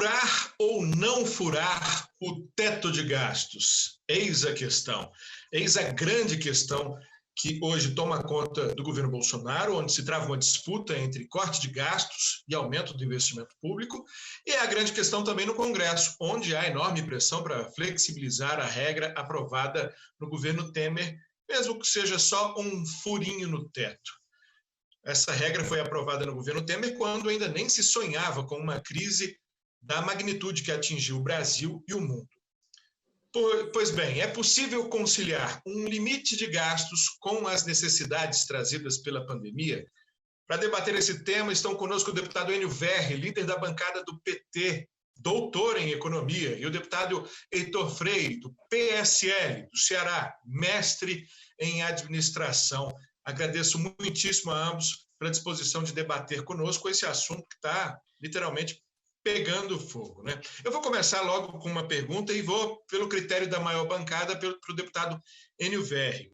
Furar ou não furar o teto de gastos? Eis a questão. Eis a grande questão que hoje toma conta do governo Bolsonaro, onde se trava uma disputa entre corte de gastos e aumento do investimento público, e é a grande questão também no Congresso, onde há enorme pressão para flexibilizar a regra aprovada no governo Temer, mesmo que seja só um furinho no teto. Essa regra foi aprovada no governo Temer quando ainda nem se sonhava com uma crise da magnitude que atingiu o Brasil e o mundo. Pois bem, é possível conciliar um limite de gastos com as necessidades trazidas pela pandemia? Para debater esse tema, estão conosco o deputado Enio Verri, líder da bancada do PT, doutor em economia, e o deputado Heitor Freire, do PSL, do Ceará, mestre em administração. Agradeço muitíssimo a ambos pela disposição de debater conosco esse assunto que está literalmente pegando fogo, né? Eu vou começar logo com uma pergunta e vou, pelo critério da maior bancada, para o deputado Enio Verri.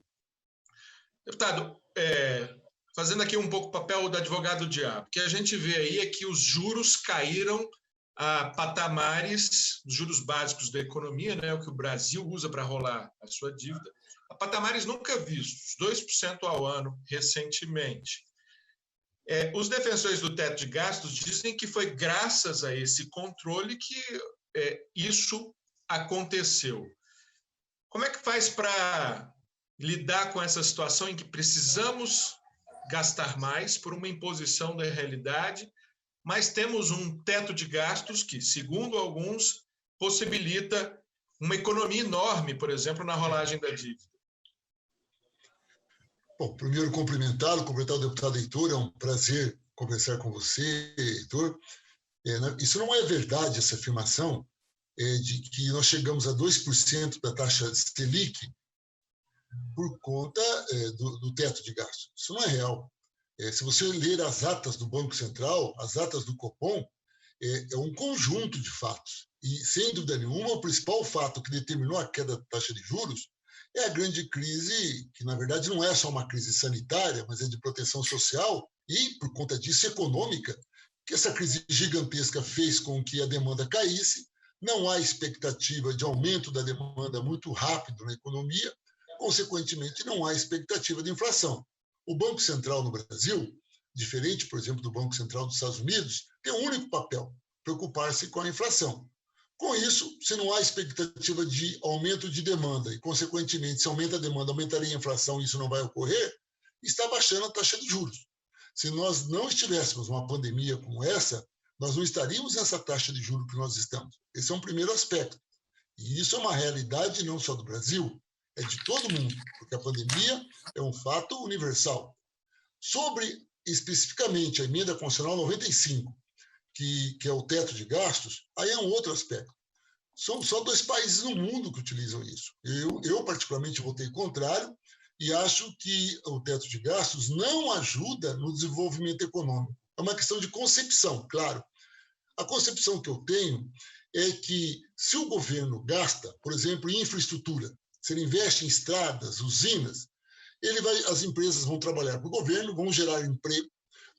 Deputado, fazendo aqui um pouco o papel do advogado diabo, o que a gente vê aí é que os juros caíram a patamares, os juros básicos da economia, né, o que o Brasil usa para rolar a sua dívida, a patamares nunca vistos, 2% ao ano recentemente. Os defensores do teto de gastos dizem que foi graças a esse controle que isso aconteceu. Como é que faz para lidar com essa situação em que precisamos gastar mais por uma imposição da realidade, mas temos um teto de gastos que, segundo alguns, possibilita uma economia enorme, por exemplo, na rolagem da dívida? Bom, primeiro cumprimentar o deputado Heitor, é um prazer conversar com você, Heitor. Isso não é verdade, essa afirmação de que nós chegamos a 2% da taxa Selic por conta do teto de gastos. Isso não é real. Se você ler as atas do Banco Central, as atas do Copom, é um conjunto de fatos. E, sem dúvida nenhuma, o principal fato que determinou a queda da taxa de juros é a grande crise, que na verdade não é só uma crise sanitária, mas é de proteção social e, por conta disso, econômica, que essa crise gigantesca fez com que a demanda caísse, não há expectativa de aumento da demanda muito rápido na economia, consequentemente não há expectativa de inflação. O Banco Central no Brasil, diferente, por exemplo, do Banco Central dos Estados Unidos, tem um único papel, preocupar-se com a inflação. Com isso, se não há expectativa de aumento de demanda e, consequentemente, se aumenta a demanda, aumentaria a inflação e isso não vai ocorrer, está baixando a taxa de juros. Se nós não estivéssemos numa pandemia como essa, nós não estaríamos nessa taxa de juros que nós estamos. Esse é um primeiro aspecto. E isso é uma realidade não só do Brasil, é de todo mundo, porque a pandemia é um fato universal. Sobre, especificamente, a emenda constitucional 95, que é o teto de gastos, aí é um outro aspecto. São só 2 países no mundo que utilizam isso. Eu particularmente, votei contrário e acho que o teto de gastos não ajuda no desenvolvimento econômico. É uma questão de concepção, claro. A concepção que eu tenho é que se o governo gasta, por exemplo, em infraestrutura, se ele investe em estradas, usinas, as empresas vão trabalhar para o governo, vão gerar emprego,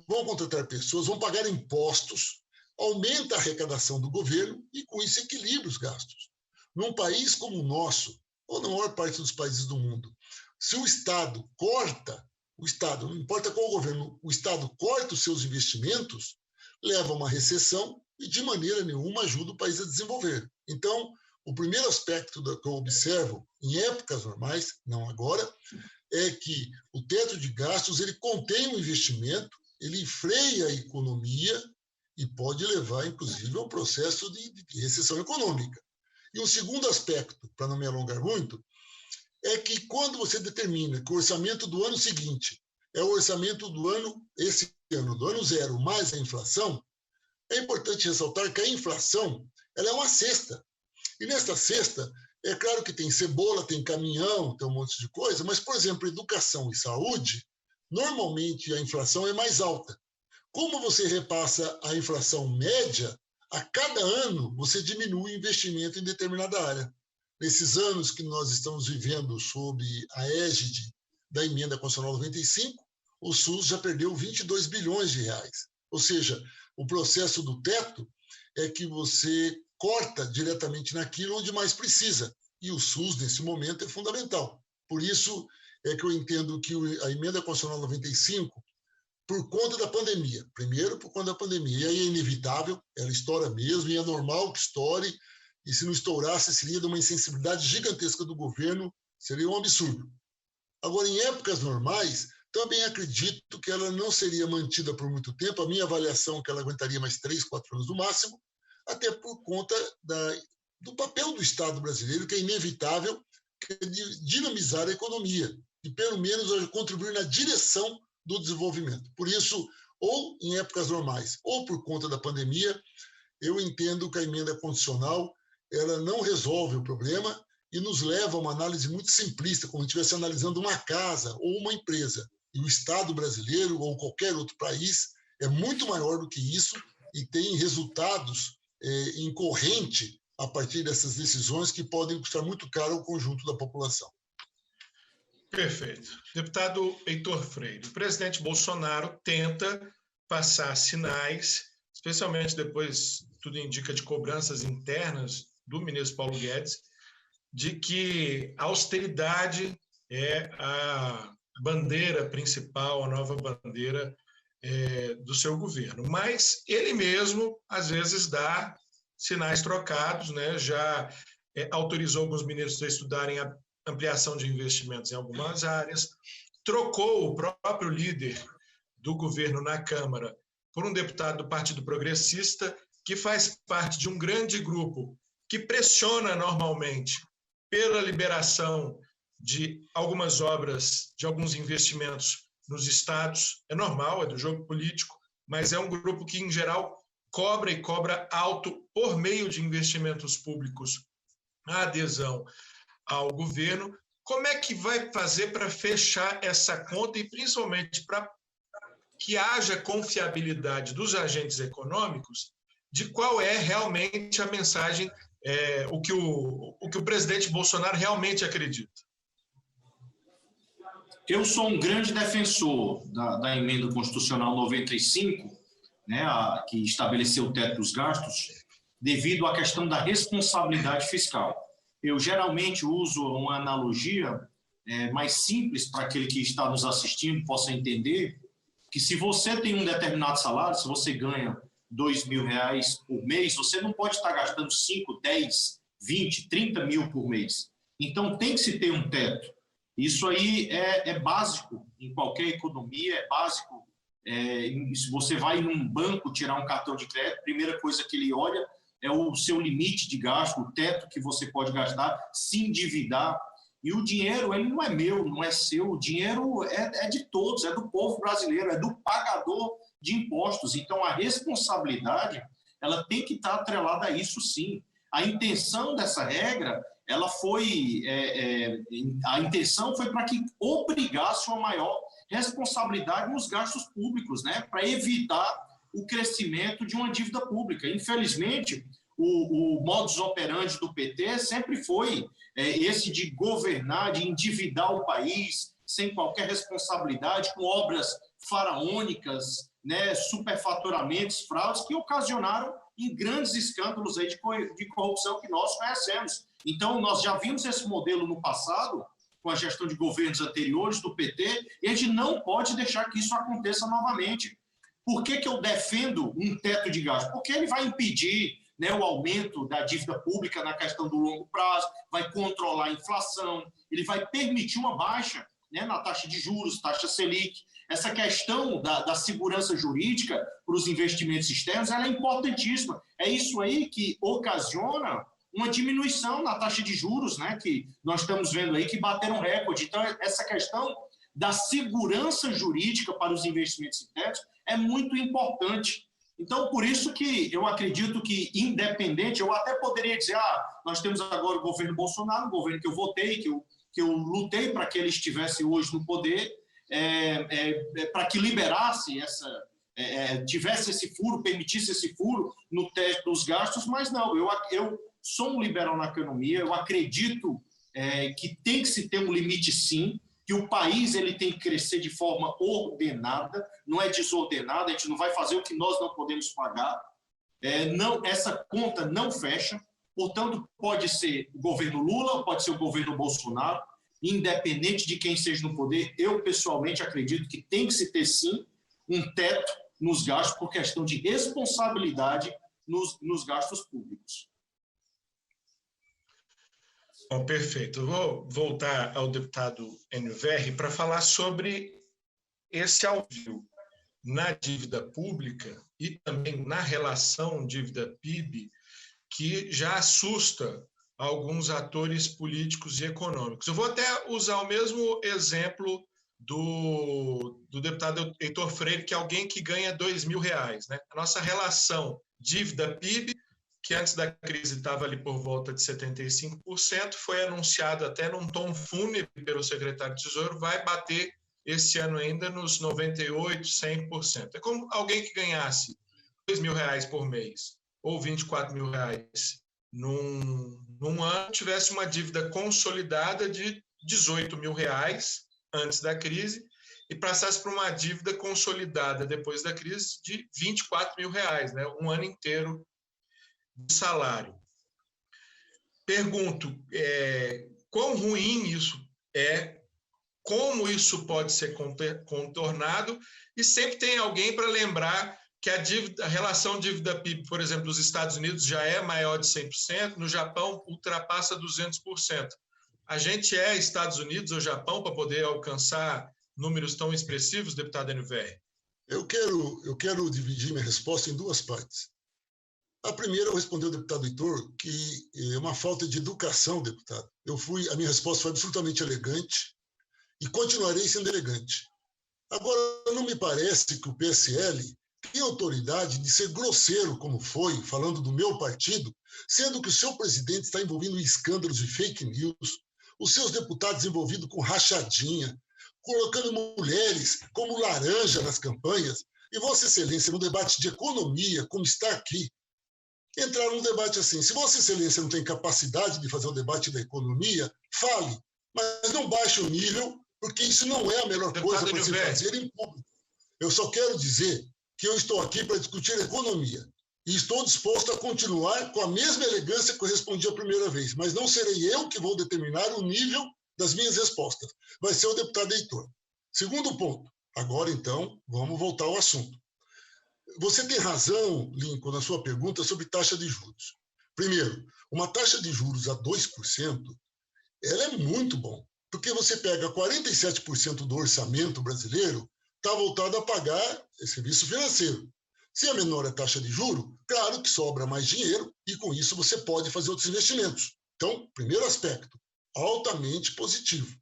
vão contratar pessoas, vão pagar impostos, aumenta a arrecadação do governo e, com isso, equilibra os gastos. Num país como o nosso, ou na maior parte dos países do mundo, se o Estado corta, não importa qual governo, o Estado corta os seus investimentos, leva a uma recessão e, de maneira nenhuma, ajuda o país a desenvolver. Então, o primeiro aspecto que eu observo, em épocas normais, não agora, é que o teto de gastos ele contém o investimento, ele freia a economia e pode levar, inclusive, a um processo de recessão econômica. E o segundo aspecto, para não me alongar muito, é que quando você determina que o orçamento do ano seguinte é o orçamento do ano, esse ano, do ano zero, mais a inflação, é importante ressaltar que a inflação ela é uma cesta. E nesta cesta, é claro que tem cebola, tem caminhão, tem um monte de coisa, mas, por exemplo, educação e saúde, normalmente a inflação é mais alta. Como você repassa a inflação média, a cada ano você diminui o investimento em determinada área. Nesses anos que nós estamos vivendo sob a égide da emenda constitucional 95, o SUS já perdeu 22 bilhões de reais. Ou seja, o processo do teto é que você corta diretamente naquilo onde mais precisa. E o SUS, nesse momento, é fundamental. Por isso é que eu entendo que a emenda constitucional 95, por conta da pandemia, primeiro por conta da pandemia, e aí é inevitável, ela estoura mesmo, e é normal que estoure, e se não estourasse, seria de uma insensibilidade gigantesca do governo, seria um absurdo. Agora, em épocas normais, também acredito que ela não seria mantida por muito tempo, a minha avaliação é que ela aguentaria mais 3, 4 anos no máximo, até por conta do papel do Estado brasileiro, que é inevitável, que é de dinamizar a economia, e pelo menos contribuir na direção do desenvolvimento. Por isso, ou em épocas normais, ou por conta da pandemia, eu entendo que a emenda constitucional ela não resolve o problema e nos leva a uma análise muito simplista, como se estivesse analisando uma casa ou uma empresa. E o Estado brasileiro ou qualquer outro país é muito maior do que isso e tem resultados em corrente a partir dessas decisões que podem custar muito caro ao conjunto da população. Perfeito. Deputado Heitor Freire, o presidente Bolsonaro tenta passar sinais, especialmente depois, tudo indica, de cobranças internas do ministro Paulo Guedes, de que a austeridade é a bandeira principal, a nova bandeira do seu governo. Mas ele mesmo, às vezes, dá sinais trocados, né? Já autorizou alguns ministros a estudarem a ampliação de investimentos em algumas áreas, trocou o próprio líder do governo na Câmara por um deputado do Partido Progressista, que faz parte de um grande grupo que pressiona normalmente pela liberação de algumas obras, de alguns investimentos nos estados. É normal, é do jogo político, mas é um grupo que, em geral, cobra e cobra alto por meio de investimentos públicos a adesão ao governo. Como é que vai fazer para fechar essa conta e, principalmente, para que haja confiabilidade dos agentes econômicos de qual é realmente a mensagem, o que o presidente Bolsonaro realmente acredita? Eu sou um grande defensor da emenda constitucional 95, né, que estabeleceu o teto dos gastos, devido à questão da responsabilidade fiscal. Eu geralmente uso uma analogia mais simples para aquele que está nos assistindo possa entender que se você tem um determinado salário, se você ganha R$2.000 por mês, você não pode estar gastando 5, 10, 20, 30 mil por mês. Então tem que se ter um teto. Isso aí é básico em qualquer economia, é básico. Se você vai num banco tirar um cartão de crédito, a primeira coisa que ele olha é o seu limite de gasto, o teto que você pode gastar, se endividar. E o dinheiro, ele não é meu, não é seu, o dinheiro é de todos, é do povo brasileiro, é do pagador de impostos. Então, a responsabilidade, ela tem que estar atrelada a isso, sim. A intenção dessa regra, ela foi, a intenção foi para que obrigasse uma maior responsabilidade nos gastos públicos, né, para evitar o crescimento de uma dívida pública. Infelizmente, o modus operandi do PT sempre foi esse de governar, de endividar o país sem qualquer responsabilidade, com obras faraônicas, né, superfaturamentos, fraudes, que ocasionaram em grandes escândalos aí de corrupção que nós conhecemos. Então, nós já vimos esse modelo no passado, com a gestão de governos anteriores do PT, e a gente não pode deixar que isso aconteça novamente. Por que eu defendo um teto de gasto? Porque ele vai impedir, né, o aumento da dívida pública na questão do longo prazo, vai controlar a inflação, ele vai permitir uma baixa, né, na taxa de juros, taxa Selic. Essa questão da segurança jurídica para os investimentos externos, ela é importantíssima. É isso aí que ocasiona uma diminuição na taxa de juros, né, que nós estamos vendo aí que bateram recorde. Então, essa questão da segurança jurídica para os investimentos internos é muito importante. Então, por isso que eu acredito que, independente, eu até poderia dizer, nós temos agora o governo Bolsonaro, o governo que eu votei, que eu lutei para que ele estivesse hoje no poder, para que liberasse tivesse esse furo, permitisse esse furo no teto dos gastos, mas não, eu sou um liberal na economia, eu acredito que tem que se ter um limite, sim, que o país ele tem que crescer de forma ordenada, não é desordenada, a gente não vai fazer o que nós não podemos pagar, não, essa conta não fecha, portanto, pode ser o governo Lula, pode ser o governo Bolsonaro, independente de quem seja no poder, eu pessoalmente acredito que tem que se ter, sim, um teto nos gastos por questão de responsabilidade nos gastos públicos. Bom, perfeito. Eu vou voltar ao deputado Enio Verri para falar sobre esse alívio na dívida pública e também na relação dívida-PIB, que já assusta alguns atores políticos e econômicos. Eu vou até usar o mesmo exemplo do deputado Heitor Freire, que é alguém que ganha R$2.000, né? A nossa relação dívida-PIB, que antes da crise estava ali por volta de 75%, foi anunciado até num tom fúnebre pelo secretário de Tesouro, vai bater esse ano ainda nos 98%, 100%. É como alguém que ganhasse R$2.000 por mês ou R$24.000 num ano, tivesse uma dívida consolidada de R$18.000 antes da crise e passasse por uma dívida consolidada depois da crise de R$24.000, né? Um ano inteiro de salário. Pergunto, quão ruim isso é, como isso pode ser contornado, e sempre tem alguém para lembrar que a relação dívida-PIB, por exemplo, dos Estados Unidos já é maior de 100%, no Japão ultrapassa 200%. A gente é Estados Unidos ou Japão para poder alcançar números tão expressivos, deputado Enio Verri? Eu quero dividir minha resposta em duas partes. A primeira, eu respondi ao deputado Heitor que é uma falta de educação, deputado. A minha resposta foi absolutamente elegante e continuarei sendo elegante. Agora, não me parece que o PSL tem autoridade de ser grosseiro, como foi, falando do meu partido, sendo que o seu presidente está envolvido em escândalos de fake news, os seus deputados envolvidos com rachadinha, colocando mulheres como laranja nas campanhas, e Vossa Excelência, no debate de economia, como está aqui, entrar num debate assim. Se Vossa Excelência não tem capacidade de fazer o debate da economia, fale, mas não baixe o nível, porque isso não é a melhor coisa para se fazer em público. Eu só quero dizer que eu estou aqui para discutir economia e estou disposto a continuar com a mesma elegância que eu respondi a primeira vez, mas não serei eu que vou determinar o nível das minhas respostas. Vai ser o deputado Heitor. Segundo ponto. Agora, então, vamos voltar ao assunto. Você tem razão, Lincoln, na sua pergunta sobre taxa de juros. Primeiro, uma taxa de juros a 2%, ela é muito bom, porque você pega 47% do orçamento brasileiro, está voltado a pagar serviço financeiro. Se é menor a taxa de juro, claro que sobra mais dinheiro e com isso você pode fazer outros investimentos. Então, primeiro aspecto, altamente positivo.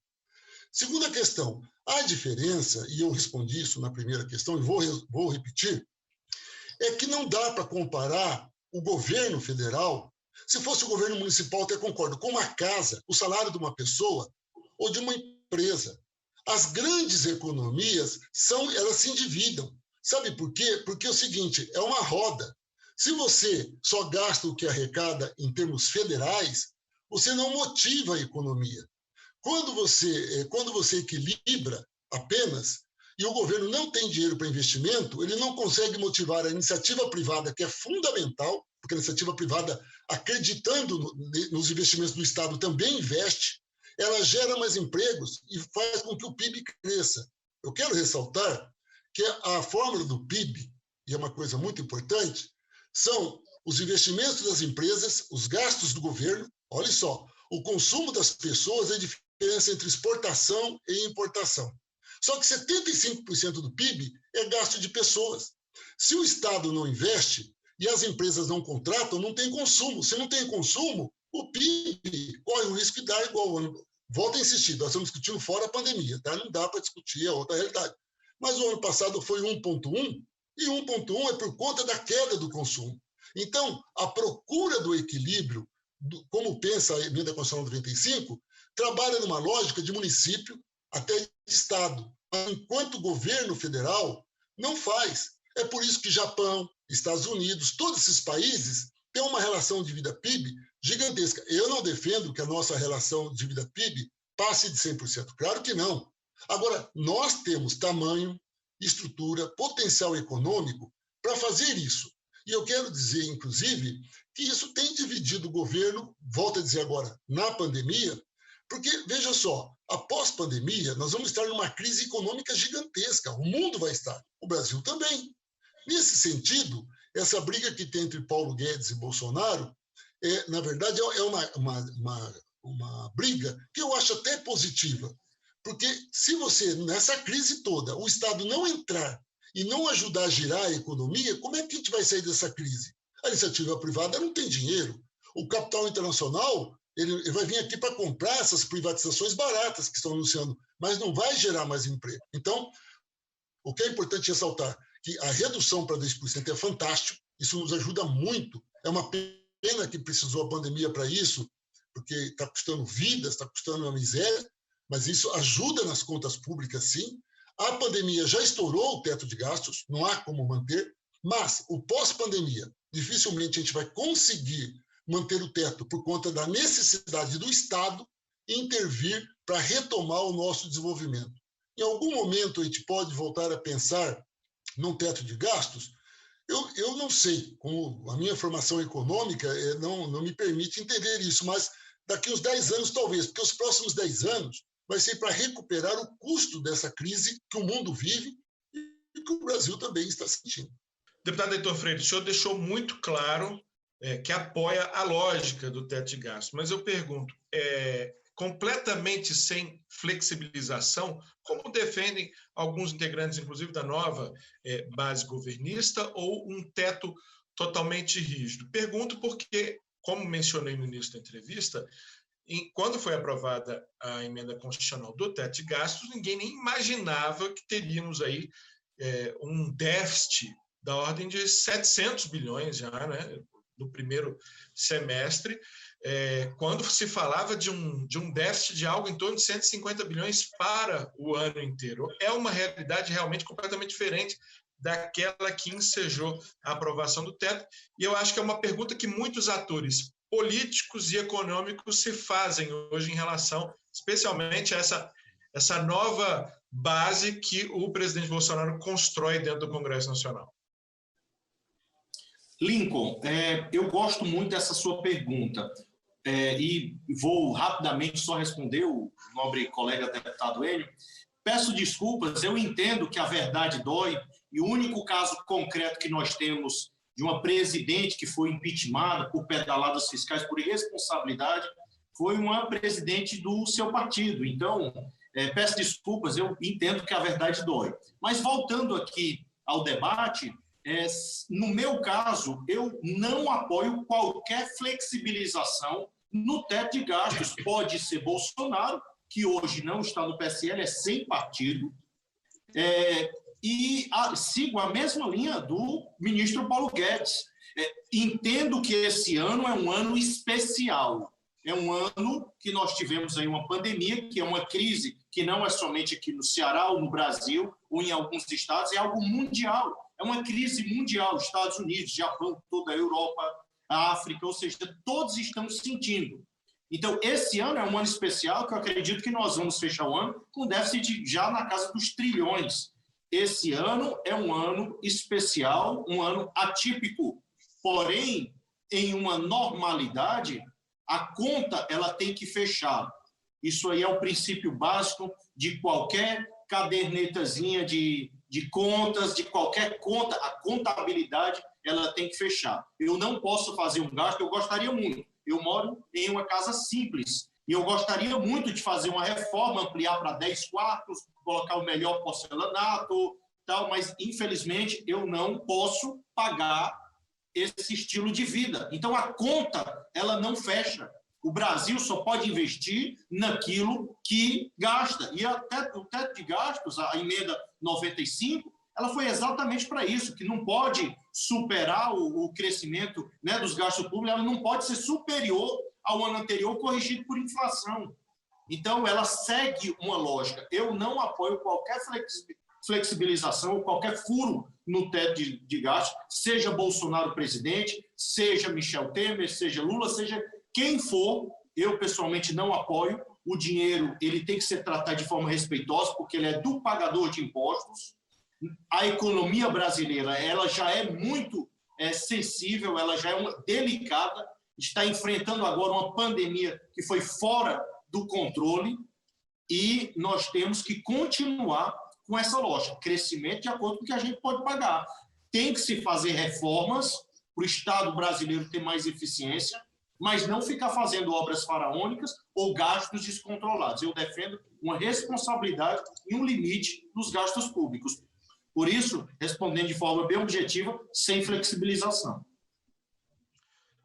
Segunda questão, a diferença, e eu respondi isso na primeira questão e vou repetir, é que não dá para comparar o governo federal, se fosse o governo municipal, até concordo, com uma casa, o salário de uma pessoa ou de uma empresa. As grandes economias, elas se endividam. Sabe por quê? Porque é o seguinte, é uma roda. Se você só gasta o que arrecada em termos federais, você não motiva a economia. Quando você equilibra apenas, e o governo não tem dinheiro para investimento, ele não consegue motivar a iniciativa privada, que é fundamental, porque a iniciativa privada, acreditando nos investimentos do Estado, também investe, ela gera mais empregos e faz com que o PIB cresça. Eu quero ressaltar que a fórmula do PIB, e é uma coisa muito importante, são os investimentos das empresas, os gastos do governo, olha só, o consumo das pessoas é a diferença entre exportação e importação. Só que 75% do PIB é gasto de pessoas. Se o Estado não investe e as empresas não contratam, não tem consumo. Se não tem consumo, o PIB corre o risco de dar igual ao ano. Volto a insistir, nós estamos discutindo fora a pandemia, tá? Não dá para discutir a outra realidade. Mas o ano passado foi 1,1, e 1,1 é por conta da queda do consumo. Então, a procura do equilíbrio, como pensa a emenda constitucional 95, trabalha numa lógica de município até de Estado. Mas, enquanto o governo federal não faz. É por isso que Japão, Estados Unidos, todos esses países têm uma relação de dívida-PIB gigantesca. Eu não defendo que a nossa relação de dívida-PIB passe de 100%. Claro que não. Agora, nós temos tamanho, estrutura, potencial econômico para fazer isso. E eu quero dizer, inclusive, que isso tem dividido o governo, volto a dizer agora, na pandemia, porque, veja só, após pandemia, nós vamos estar numa crise econômica gigantesca. O mundo vai estar, o Brasil também. Nesse sentido, essa briga que tem entre Paulo Guedes e Bolsonaro, na verdade, é uma briga que eu acho até positiva. Porque se você, nessa crise toda, o Estado não entrar e não ajudar a girar a economia, como é que a gente vai sair dessa crise? A iniciativa privada não tem dinheiro. O capital internacional ele vai vir aqui para comprar essas privatizações baratas que estão anunciando, mas não vai gerar mais emprego. Então, o que é importante ressaltar que a redução para 10% é fantástico, isso nos ajuda muito. É uma pena que precisou a pandemia para isso, porque está custando vidas, está custando uma miséria, mas isso ajuda nas contas públicas, sim. A pandemia já estourou o teto de gastos, não há como manter, mas o pós-pandemia, dificilmente a gente vai conseguir manter o teto por conta da necessidade do Estado intervir para retomar o nosso desenvolvimento. Em algum momento a gente pode voltar a pensar num teto de gastos? Eu não sei, como a minha formação econômica não me permite entender isso, mas daqui uns 10 anos talvez, porque os próximos 10 anos vai ser para recuperar o custo dessa crise que o mundo vive e que o Brasil também está sentindo. Deputado Heitor Freire, o senhor deixou muito claro que apoia a lógica do teto de gastos, mas eu pergunto, completamente sem flexibilização, como defendem alguns integrantes, inclusive da nova base governista, ou um teto totalmente rígido? Pergunto porque, como mencionei no início da entrevista, quando foi aprovada a emenda constitucional do teto de gastos, ninguém nem imaginava que teríamos aí um déficit da ordem de 700 bilhões já, né, no primeiro semestre, quando se falava de um déficit de algo em torno de 150 bilhões para o ano inteiro. É uma realidade realmente completamente diferente daquela que ensejou a aprovação do teto, e eu acho que é uma pergunta que muitos atores políticos e econômicos se fazem hoje em relação, especialmente a essa nova base que o presidente Bolsonaro constrói dentro do Congresso Nacional. Lincoln, eu gosto muito dessa sua pergunta e vou rapidamente só responder o nobre colega deputado Hélio. Peço desculpas, eu entendo que a verdade dói e o único caso concreto que nós temos de uma presidente que foi impeachmentada por pedaladas fiscais por irresponsabilidade foi uma presidente do seu partido. Então, peço desculpas, eu entendo que a verdade dói. Mas voltando aqui ao debate, no meu caso, eu não apoio qualquer flexibilização no teto de gastos. Pode ser Bolsonaro, que hoje não está no PSL, é sem partido, e sigo a mesma linha do ministro Paulo Guedes. Entendo que esse ano é um ano especial. É um ano que nós tivemos aí uma pandemia, que é uma crise que não é somente aqui no Ceará ou no Brasil ou em alguns estados, é algo mundial. É uma crise mundial, Estados Unidos, Japão, toda a Europa, a África, ou seja, todos estamos sentindo. Então, esse ano é um ano especial que eu acredito que nós vamos fechar o ano com déficit já na casa dos trilhões. Esse ano é um ano especial, um ano atípico. Porém, em uma normalidade, a conta ela tem que fechar. Isso aí é o princípio básico de qualquer cadernetazinha de contas, de qualquer conta, a contabilidade ela tem que fechar. Eu não posso fazer um gasto, eu gostaria muito. Eu moro em uma casa simples e eu gostaria muito de fazer uma reforma, ampliar para 10 quartos, colocar o melhor porcelanato, tal, mas infelizmente eu não posso pagar esse estilo de vida. Então a conta ela não fecha. O Brasil só pode investir naquilo que gasta. E até o teto de gastos, a emenda 95, ela foi exatamente para isso, que não pode superar o crescimento, né, dos gastos públicos, ela não pode ser superior ao ano anterior, corrigido por inflação. Então, ela segue uma lógica. Eu não apoio qualquer flexibilização ou qualquer furo no teto de gastos, seja Bolsonaro presidente, seja Michel Temer, seja Lula, seja quem for. Eu, pessoalmente, não apoio. O dinheiro ele tem que ser tratado de forma respeitosa, porque ele é do pagador de impostos. A economia brasileira ela já é muito é sensível, ela já é delicada, está enfrentando agora uma pandemia que foi fora do controle e nós temos que continuar com essa lógica, crescimento de acordo com o que a gente pode pagar. Tem que se fazer reformas para o Estado brasileiro ter mais eficiência, mas não ficar fazendo obras faraônicas ou gastos descontrolados. Eu defendo uma responsabilidade e um limite nos gastos públicos. Por isso, respondendo de forma bem objetiva, sem flexibilização.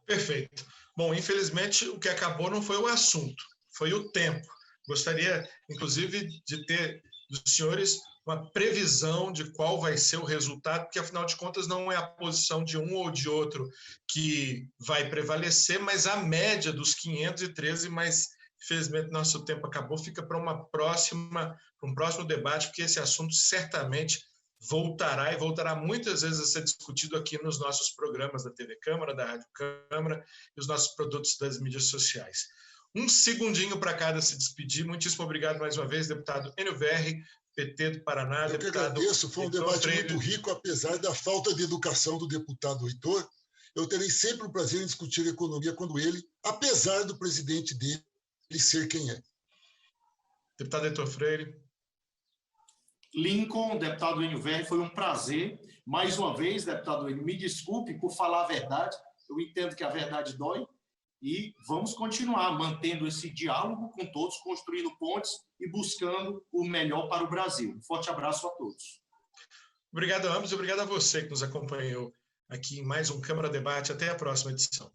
Perfeito. Bom, infelizmente, o que acabou não foi o assunto, foi o tempo. Gostaria, inclusive, de ter dos senhores uma previsão de qual vai ser o resultado, porque, afinal de contas, não é a posição de um ou de outro que vai prevalecer, mas a média dos 513, mas, infelizmente, nosso tempo acabou, fica para um próximo debate, porque esse assunto certamente voltará e voltará muitas vezes a ser discutido aqui nos nossos programas da TV Câmara, da Rádio Câmara e os nossos produtos das mídias sociais. Um segundinho para cada se despedir. Muitíssimo obrigado mais uma vez, deputado Enio Verri, PT do Paraná. Eu que agradeço, foi um debate muito rico, apesar da falta de educação do deputado Heitor. Eu terei sempre o prazer em discutir economia quando ele, apesar do presidente dele ser quem é. Deputado Heitor Freire. Lincoln, deputado Enio Verri, foi um prazer. Mais uma vez, deputado Enio, me desculpe por falar a verdade. Eu entendo que a verdade dói. E vamos continuar mantendo esse diálogo com todos, construindo pontes e buscando o melhor para o Brasil. Um forte abraço a todos. Obrigado a ambos e obrigado a você que nos acompanhou aqui em mais um Câmara Debate. Até a próxima edição.